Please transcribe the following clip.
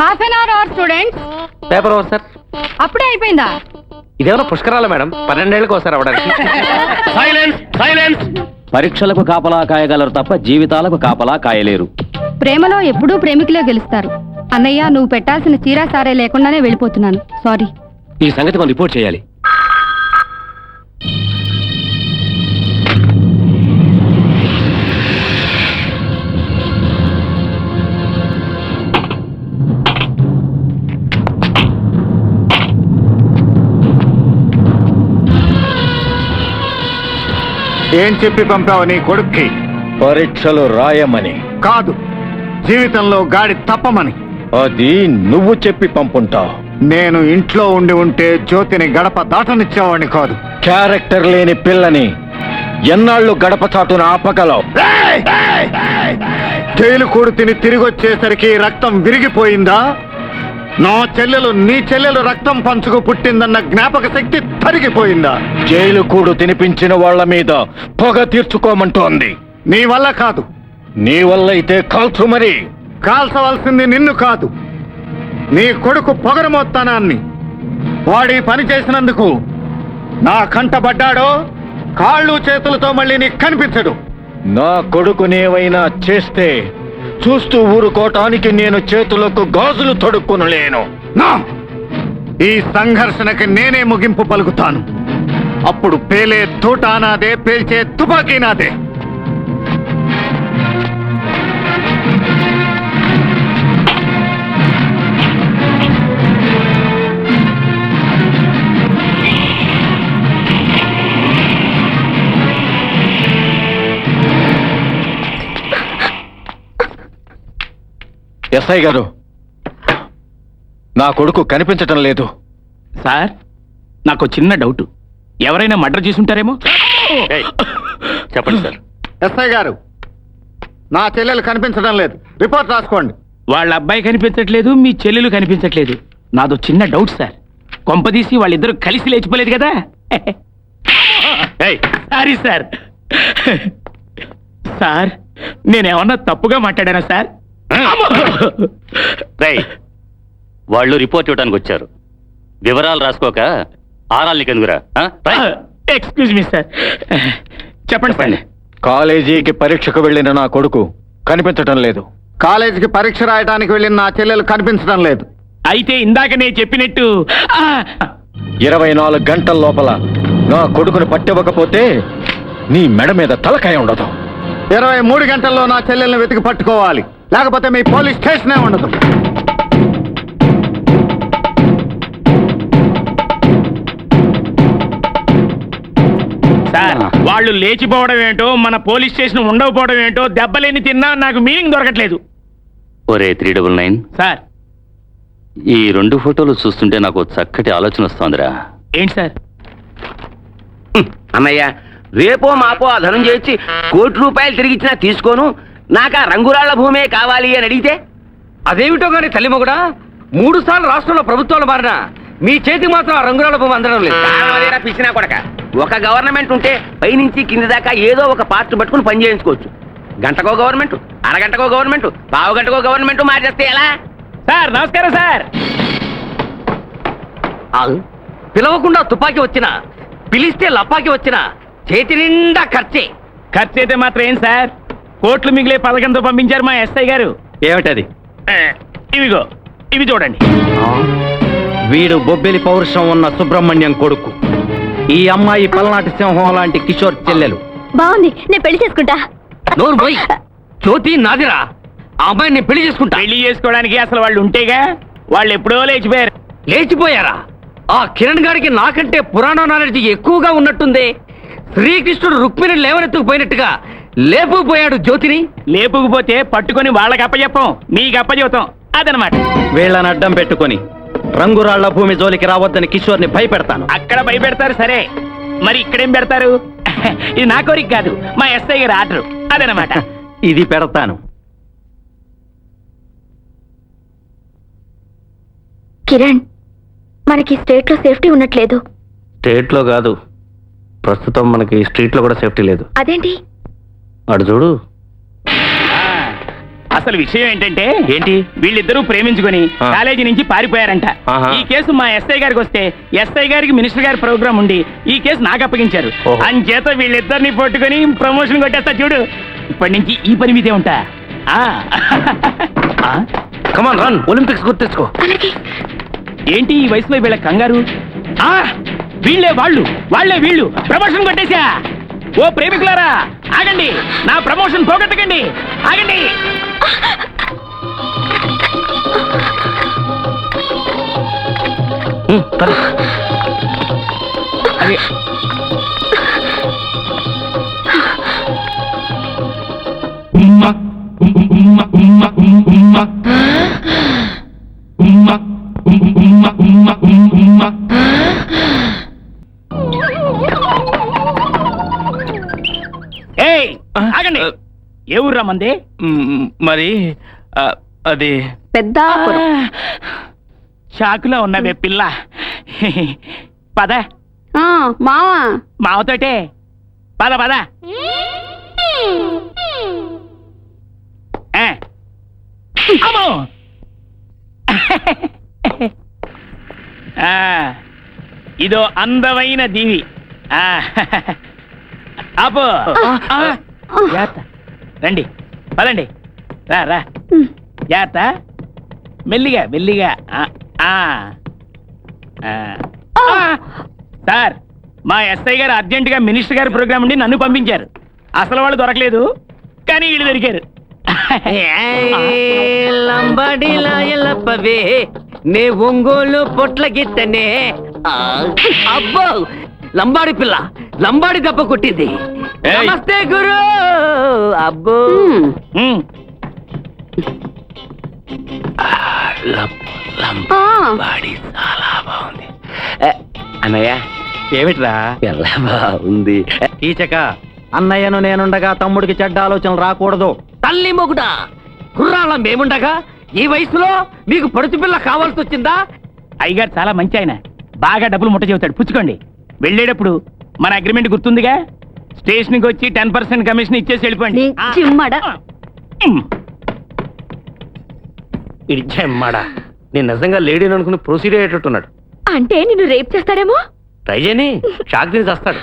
Half an our our students. Paper over sir. అప్పుడే అయిపోయిందా? ఇదేమన్నా పుష్కరాల మేడం, 12 ఏళ్ళకి ఒకసారి అవడానికి. Silence silence. పరీక్షలకు కాపలా కాయగలరు తప్ప జీవితాలకు కాపలా కాయలేరు. ప్రేమలో ఎప్పుడూ ప్రేమికులే గెలుస్తారు. అన్నయ్య, నువ్వు పెట్టాల్సిన చీరా సారే లేకుండానే వెళ్ళిపోతున్నాను. సారీ. ఈ సంగతి మనం రిపోర్ట్ చేయాలి. ఏం చెప్పి పంపావు నీ కొడుక్కి? పరీక్షలు రాయమని కాదు, జీవితంలో గాడి తప్పమని. అది నువ్వు చెప్పి పంపుంటావు. నేను ఇంట్లో ఉండి ఉంటే జ్యోతిని గడప దాటనిచ్చేవాడిని కాదు. క్యారెక్టర్ లేని పిల్లని ఎన్నాళ్ళు గడప చాటున ఆపగలవు? జైలు కూడు తిని తిరిగి వచ్చేసరికి రక్తం విరిగిపోయిందా? నా చెల్లెలు నీ చెల్లెలు రక్తం పంచుకు పుట్టిందన్న జ్ఞాపక శక్తి తరిగిపోయిందా? జైలు కూడు తినిపించిన వాళ్ళ మీద పొగ తీర్చుకోమంటోంది. నీ వల్ల కాదు. నీ వల్ల అయితే కాల్చు. మరి కాల్చవలసింది నిన్ను కాదు, నీ కొడుకు పొగరమోత్తనాన్ని. వాడి పని చేసినందుకు నా కంటబడ్డాడో కాళ్ళు చేతులతో మళ్ళీ నీకు కనిపించడు. నా కొడుకునేవైనా చేస్తే చూస్తూ ఊరుకోటానికి నేను చేతులకు గాజులు తొడుక్కునలేను. ఈ సంఘర్షణకి నేనే ముగింపు పలుకుతాను. అప్పుడు పేలే తూటా నాదే, పేల్చే తుపాకీ నాదే. ఎస్ఐ గారు, నా కొడుకు కనిపించటం లేదు. సార్, నాకు చిన్న డౌట్. ఎవరైనా మర్డర్ చేసుంటారేమో. చెప్పండి సార్. ఎస్ఐ గారు, నా చెల్లెలు కనిపించడం లేదు. రిపోర్ట్ రాసుకోండి. వాళ్ళ అబ్బాయి కనిపించట్లేదు, మీ చెల్లెలు కనిపించట్లేదు. నాదో చిన్న డౌట్ సార్. కొంపదీసి వాళ్ళిద్దరూ కలిసి లేచిపోలేదు కదా? Sorry sir. సార్, నేనేమన్నా తప్పుగా మాట్లాడానా సార్? వాళ్ళు రిపోర్ట్ ఇవ్వడానికి వచ్చారు. వివరాలు రాసుకోక ఆరాల్ని కెందుకురా? Excuse me sir. చెప్పండి సార్. కాలేజీకి పరీక్షకు వెళ్ళిన నా కొడుకు కనిపించటం లేదు. కాలేజీకి పరీక్ష రాయడానికి వెళ్ళిన నా చెల్లెలు కనిపించడం లేదు. అయితే ఇందాక నేను చెప్పినట్టు 24 గంటల లోపల నా కొడుకును పట్టివ్వకపోతే నీ మెడ మీద తలకాయ ఉండదు. 23 గంటల్లో నా చెల్లెల్ని వెతికి పట్టుకోవాలి, లేకపోతే మీ పోలీస్ స్టేషనే ఉండదు. సార్, వాళ్ళు లేచిపోవడం ఏంటో, మన పోలీస్ స్టేషన్ ఉండకపోవడం ఏంటో దెబ్బలేని తిన్నా నాకు మీనింగ్ దొరకట్లేదు. ఒరే 399 సార్, ఈ 2 ఫోటోలు చూస్తుంటే నాకు చక్కటి ఆలోచన వస్తోందిరా. ఏంటి సార్? అన్నయ్య, రేపో మాపో ఆ ధనం చేసి ₹1 కోటి తిరిగిచ్చినా తీసుకోను, నాకు ఆ రంగురాళ్ల భూమే కావాలి అని అడిగితే? అదేమిటో గాని తల్లి మొగుడా, 3 సార్లు రాష్ట్రంలో ప్రభుత్వాలు మారినా మీ చేతికి మాత్రం ఆ రంగురాళ్ల భూమి అందడం లేదు. పిచ్చినా కొడక, ఒక గవర్నమెంట్ ఉంటే పైనుంచి కింది దాకా ఏదో ఒక పార్ట్ పట్టుకుని పని చేయించుకోవచ్చు. గంటకో గవర్నమెంట్, అరగంటకో గవర్నమెంట్, పావు గంటకో గవర్నమెంట్ మార్చేస్తే ఎలా? సార్ నమస్కారం సార్. పిలవకుండా తుపాకీ వచ్చినా, పిలిస్తే లపాకి వచ్చినా చేతి నిండా ఖర్చే. ఖర్చు అయితే మాత్రం ఏం సార్, కోట్లు మిగిలే పథకంతో పంపించారు మా ఎస్ఐ గారు. ఏమిటది? ఇవిగో, ఇవి చూడండి. వీడు బొబ్బెలి పౌరుషం ఉన్న సుబ్రహ్మణ్యం కొడుకు. ఈ అమ్మాయి పల్నాటి సింహం లాంటి కిషోర్ చెల్లెలు. బాగుంది, నేను పెళ్లి చేసుకుంటా. నోరు పోయి, జ్యోతి నాదిరా. ఆ అమ్మాయిని నేను పెళ్లి చేసుకుంటా. పెళ్లి చేసుకోవడానికి అసలు వాళ్ళు ఉంటేగా, వాళ్ళు ఎప్పుడో లేచిపోయారు. లేచిపోయారా? ఆ కిరణ్ గారికి నాకంటే పురాణ నాలెడ్జ్ ఎక్కువగా ఉన్నట్టుంది. శ్రీకృష్ణుడు రుక్మిణి లేవనెత్తుకుపోయినట్టుగా లేపుకుపోయాడు జ్యోతిని. లేపుకుపోతే పట్టుకొని వాళ్ళకి అప్పచెప్పం, మీకు అప్పచెబుతాం. అదనమాట. వీళ్ళని అడ్డం పెట్టుకొని రంగురాళ్ల భూమి జోలికి రావద్దని కిషోర్ని భయపెడతాను. అక్కడ భయపెడతారు సరే, మరి ఇక్కడేం పెడతారు? ఇది నా కోరిక కాదు, మా ఎస్ఐ గారి ఆర్డర్. అదనమాట. ఇది పెడతాను. కిరణ్, మనకి స్టేట్ లో సేఫ్టీ ఉన్నట్లేదు. స్టేట్ లో కాదు, ప్రస్తుతం మనకి స్ట్రీట్ లో కూడా సేఫ్టీ లేదు. అదేంటి? అడు చూడు. అసలు విషయం ఏంటంటే ఏంటి? వీళ్ళిద్దరూ ప్రేమించుకొని ఆ. కాలేజీ నుంచి పారిపోయారంట. ఆహా. ఈ కేసు మా ఎస్ఐ గారికి వస్తే ఎస్ఐ గారికి మినిస్టర్ గారి ప్రోగ్రామ్ ఉండి ఈ కేసు నాకు అప్పగించారు. ఓహో. అంచేత వీళ్ళిద్దరిని పట్టుకొని ప్రమోషన్ కొట్టేస్తా చూడు. ఇప్పటి నుంచి ఈ పని మీదే ఉంటా. ఆ. ఆ? కమాన్ రన్, ఒలింపిక్స్ గుర్తించుకో. ఏంటి ఈ వయసులో వీళ్ళ కంగారు? ఆ వీళ్ళే వాళ్ళే వీళ్ళు ప్రమోషన్ కొట్టేశా. ఓ ప్రేమికులారా ఆగండి, నా ప్రమోషన్ పోగొట్టకండి, ఆగండి. అదే ఏయ్ ఆగండి. ఏ ఊర్రా మంది? మరి అది పెద్ద షాకులో ఉన్నవే పిల్ల. పద మావా మావతోటే పద పద. ఆ. అమ్మో. ఆ, ఇదో అందమైన దీవి. ఆ. అపో. ఆ. జాగ్రత్త. రండి పదండి. రా రా జాగ్రత్త. మెల్లిగా మెల్లిగా. ఆ. సార్, మా ఎస్ఐ గారు అర్జెంట్ గా మినిస్టర్ గారి ప్రోగ్రామ్ నుండి నన్ను పంపించారు. అసలు వాళ్ళు దొరకలేదు, కానీ వీళ్ళు దొరికారు. లంబాడీలా ఎల్లప్పవే నే ఒంగోలు పొట్ల గిత్తనే. అబ్బో లంబాడి పిల్ల, లంబాడి దెబ్బ కొట్టింది. ఏయ్. నమస్తే గురు. అబ్బో ఉమ్. లంబాడి చాలా బాగుంది. అన్నయ్య ఏమిట్రా? ఎలా బాగుంది. కీచక, అన్నయ్యను నేనుండగా తమ్ముడికి చెడ్డ ఆలోచనలు రాకూడదు. తల్లి మొగుడా, కుర్రాళ్ళం మేముండగా ఈ వయసులో మీకు పడుచు పిల్ల కావాల్సి వచ్చిందా? అయ్యగారు చాలా మంచి ఆయన, బాగా డబ్బులు ముట్ట చెబుతాడు. పుచ్చుకోండి. వెళ్ళేటప్పుడు మన అగ్రిమెంట్ గుర్తుందిగా, స్టేషన్కి వచ్చి 10% కమిషన్ ఇచ్చేసి వెళ్ళిపోండి. ఇడిచెమ్మాడా, నేను నిజంగా లేడీని అనుకుని ప్రొసీడ్ అయ్యేటట్టున్నాడు. అంటే నిన్ను రేప్ చేస్తాడేమో. ట్రై చేయని, షాక్ తిని చేస్తాడు.